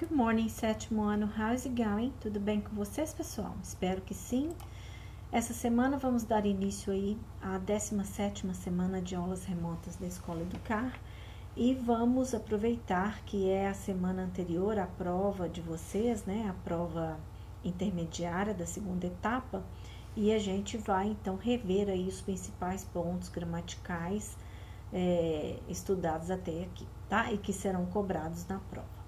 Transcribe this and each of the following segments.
Good morning, sétimo ano. How is it going? Tudo bem com vocês, pessoal? Espero que sim. Essa semana vamos dar início aí à 17ª semana de aulas remotas da Escola Educar e vamos aproveitar que é a semana anterior à prova de vocês, né? A prova intermediária da segunda etapa, e a gente vai então rever aí os principais pontos gramaticais estudados até aqui, tá? E que serão cobrados na prova.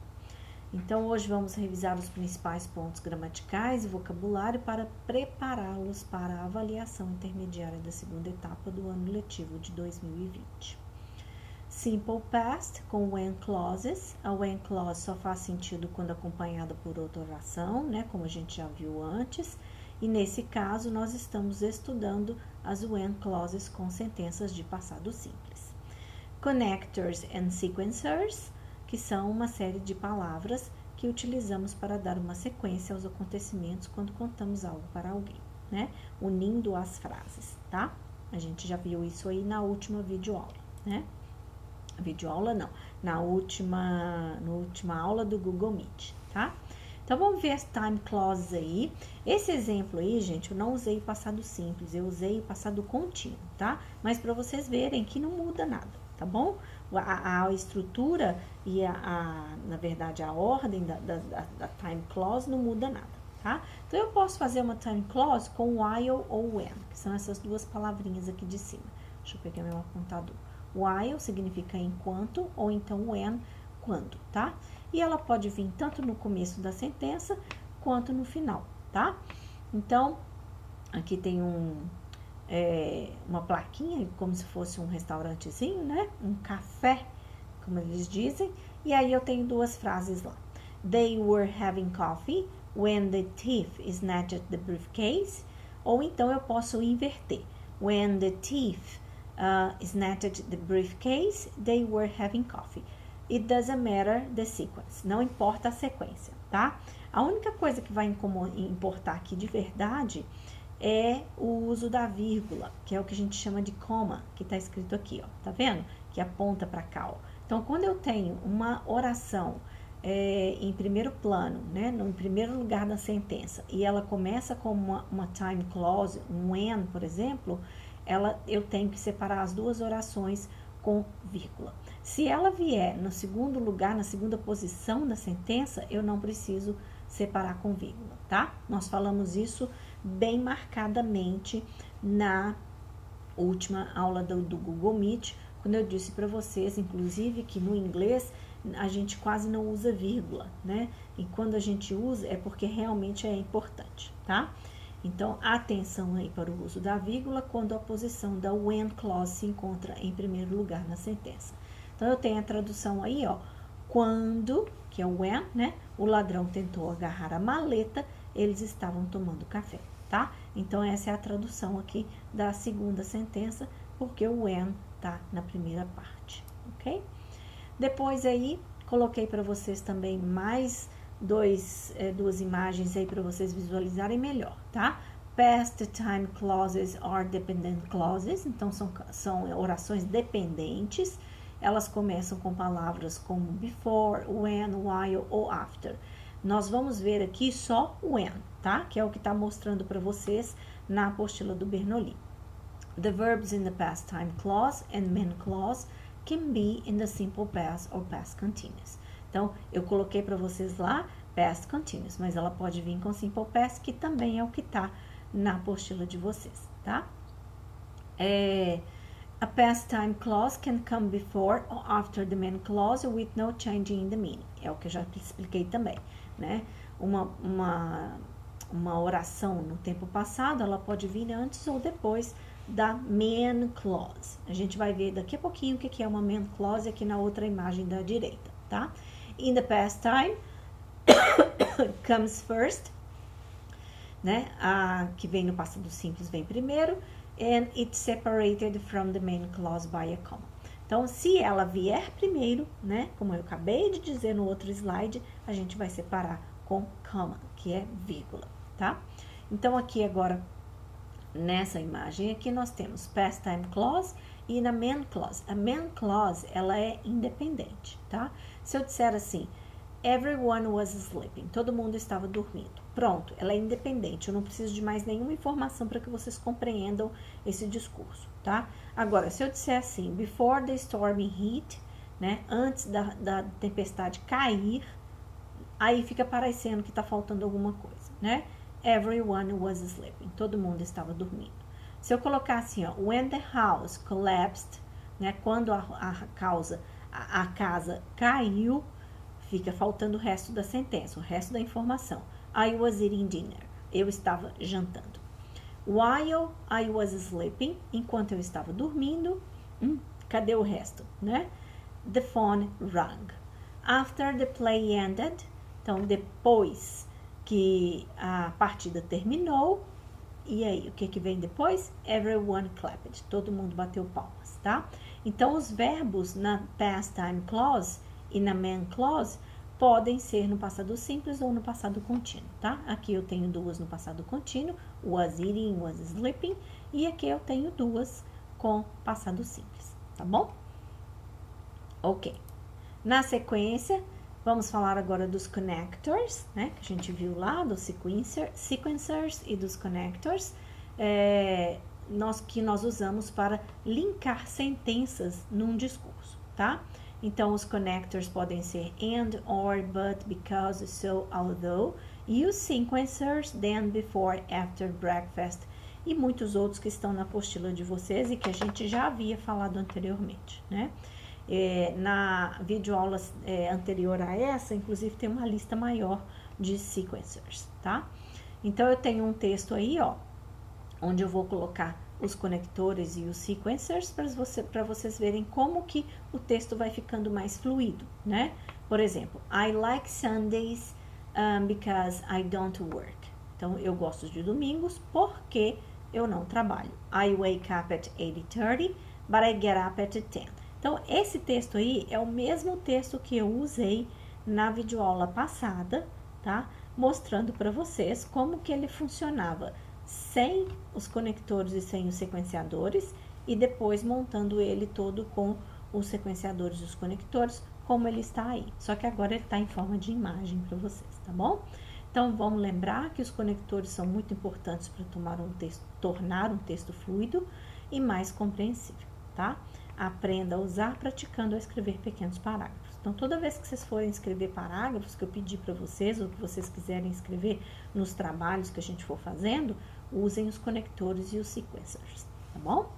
Então, hoje vamos revisar os principais pontos gramaticais e vocabulário para prepará-los para a avaliação intermediária da segunda etapa do ano letivo de 2020. Simple Past com when clauses. A when clause só faz sentido quando acompanhada por outra oração, né? Como a gente já viu antes. E nesse caso, nós estamos estudando as when clauses com sentenças de passado simples. Connectors and sequencers, que são uma série de palavras que utilizamos para dar uma sequência aos acontecimentos quando contamos algo para alguém, né? Unindo as frases, tá? A gente já viu isso aí na última videoaula, né? Videoaula não, na última aula do Google Meet, tá? Então, vamos ver as time clauses aí. Esse exemplo aí, gente, eu não usei passado simples, eu usei passado contínuo, tá? Mas para vocês verem que não muda nada, tá bom? A estrutura e na verdade, a ordem da time clause não muda nada, tá? Então, eu posso fazer uma time clause com while ou when, que são essas duas palavrinhas aqui de cima. Deixa eu pegar meu apontador. While significa enquanto, ou então when, quando, tá? E ela pode vir tanto no começo da sentença, quanto no final, tá? Então, aqui tem uma plaquinha, como se fosse um restaurantezinho, né? Um café, como eles dizem. E aí, eu tenho duas frases lá. They were having coffee when the thief snatched the briefcase. Ou então, eu posso inverter. When the thief snatched the briefcase, they were having coffee. It doesn't matter the sequence. Não importa a sequência, tá? A única coisa que vai importar aqui de verdade é o uso da vírgula, que é o que a gente chama de comma, que tá escrito aqui, ó. Tá vendo? Que aponta para cá, ó. Então, quando eu tenho uma oração em primeiro plano, né? No primeiro lugar da sentença, e ela começa com uma time clause, um when, por exemplo, eu tenho que separar as duas orações com vírgula. Se ela vier no segundo lugar, na segunda posição da sentença, eu não preciso separar com vírgula, tá? Nós falamos isso bem marcadamente na última aula do Google Meet, quando eu disse para vocês, inclusive, que no inglês a gente quase não usa vírgula, né? E quando a gente usa é porque realmente é importante, tá? Então, atenção aí para o uso da vírgula quando a posição da when clause se encontra em primeiro lugar na sentença. Então, eu tenho a tradução aí, ó. Quando, que é o when, né? O ladrão tentou agarrar a maleta, eles estavam tomando café, tá? Então, essa é a tradução aqui da segunda sentença, porque o when tá na primeira parte, ok? Depois aí, coloquei para vocês também mais duas imagens aí para vocês visualizarem melhor, tá? Past time clauses are dependent clauses, então são orações dependentes. Elas começam com palavras como before, when, while ou after. Nós vamos ver aqui só when, tá? Que é o que está mostrando para vocês na apostila do Bernoulli. The verbs in the past time clause and main clause can be in the simple past or past continuous. Então, eu coloquei para vocês lá past continuous, mas ela pode vir com simple past, que também é o que está na apostila de vocês, tá? A past time clause can come before or after the main clause with no change in the meaning. É o que eu já expliquei também, né? Uma oração no tempo passado, ela pode vir antes ou depois da main clause. A gente vai ver daqui a pouquinho o que é uma main clause aqui na outra imagem da direita, tá? In the past time, comes first, né? A que vem no passado simples vem primeiro, and it's separated from the main clause by a comma. Então, se ela vier primeiro, né? Como eu acabei de dizer no outro slide, a gente vai separar com comma, que é vírgula, tá? Então, aqui agora, nessa imagem aqui, nós temos past time clause e na main clause. A main clause, ela é independente, tá? Se eu disser assim, everyone was sleeping. Todo mundo estava dormindo. Pronto, ela é independente. Eu não preciso de mais nenhuma informação para que vocês compreendam esse discurso, tá? Agora, se eu disser assim, before the storm hit, né? Antes da tempestade cair, aí fica parecendo que está faltando alguma coisa, né? Everyone was sleeping. Todo mundo estava dormindo. Se eu colocar assim, ó, when the house collapsed, né? Quando a casa caiu, fica faltando o resto da sentença, o resto da informação. I was eating dinner. Eu estava jantando. While I was sleeping, enquanto eu estava dormindo, cadê o resto, né? The phone rang. After the play ended, então depois que a partida terminou, e aí, o que vem depois? Everyone clapped. Todo mundo bateu palmas, tá? Então, os verbos na past time clause e na main clause podem ser no passado simples ou no passado contínuo, tá? Aqui eu tenho duas no passado contínuo, was eating, was sleeping, e aqui eu tenho duas com passado simples, tá bom? Ok. Na sequência, vamos falar agora dos connectors, né? Que a gente viu lá, dos sequencers e dos connectors, que nós usamos para linkar sentenças num discurso, tá? Então, os connectors podem ser and, or, but, because, so, although, e os sequencers, then, before, after, breakfast, e muitos outros que estão na apostila de vocês e que a gente já havia falado anteriormente, né? Na videoaula anterior a essa, inclusive tem uma lista maior de sequencers, tá? Então, eu tenho um texto aí, ó, onde eu vou colocar os conectores e os sequencers para vocês verem como que o texto vai ficando mais fluido, né? Por exemplo, I like Sundays because I don't work. Então, eu gosto de domingos porque eu não trabalho. I wake up at 8:30, but I get up at 10. Então, esse texto aí é o mesmo texto que eu usei na videoaula passada, tá? Mostrando para vocês como que ele funcionava sem os conectores e sem os sequenciadores e depois montando ele todo com os sequenciadores e os conectores, como ele está aí. Só que agora ele está em forma de imagem para vocês, tá bom? Então, vamos lembrar que os conectores são muito importantes para tornar um texto fluido e mais compreensível, tá? Aprenda a usar praticando a escrever pequenos parágrafos. Então, toda vez que vocês forem escrever parágrafos que eu pedi para vocês, ou que vocês quiserem escrever nos trabalhos que a gente for fazendo, usem os conectores e os sequencers, tá bom?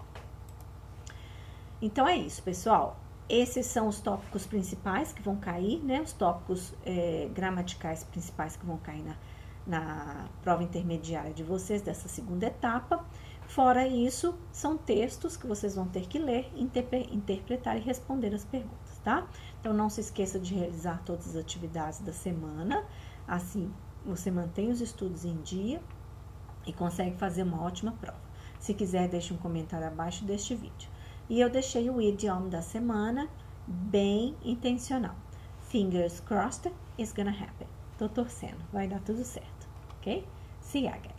Então, é isso, pessoal. Esses são os tópicos principais que vão cair, né? Os tópicos gramaticais principais que vão cair na prova intermediária de vocês, dessa segunda etapa. Fora isso, são textos que vocês vão ter que ler, interpretar e responder as perguntas, tá? Então, não se esqueça de realizar todas as atividades da semana, assim você mantém os estudos em dia e consegue fazer uma ótima prova. Se quiser, deixe um comentário abaixo deste vídeo. E eu deixei o idioma da semana bem intencional. Fingers crossed, it's gonna happen. Tô torcendo, vai dar tudo certo, ok? See you again.